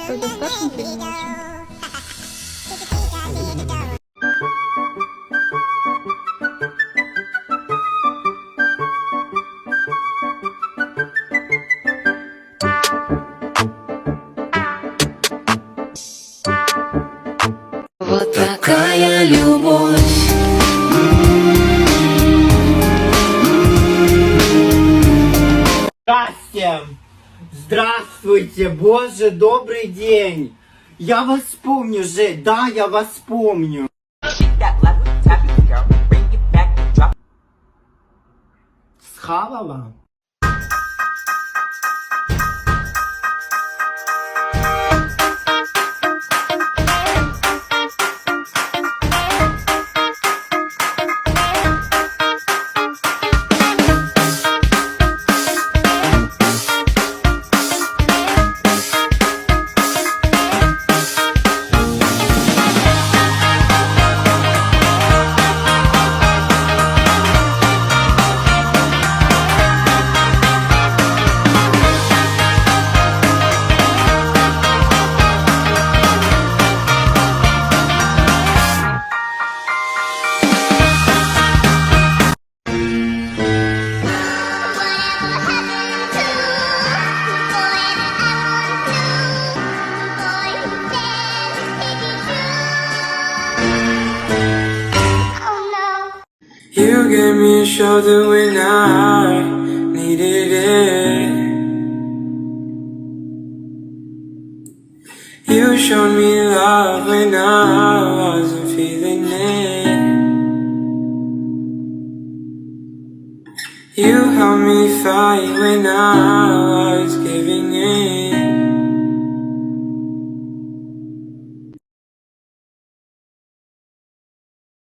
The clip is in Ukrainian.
Кто идет старшим или младшим? Вот такая любовь. Здрасте! Здравствуйте! Боже, добрый день! Я вас помню же, да, я вас помню. Схавала? You gave me a shoulder when I needed it. You showed me love when I wasn't feeling it. You helped me fight when I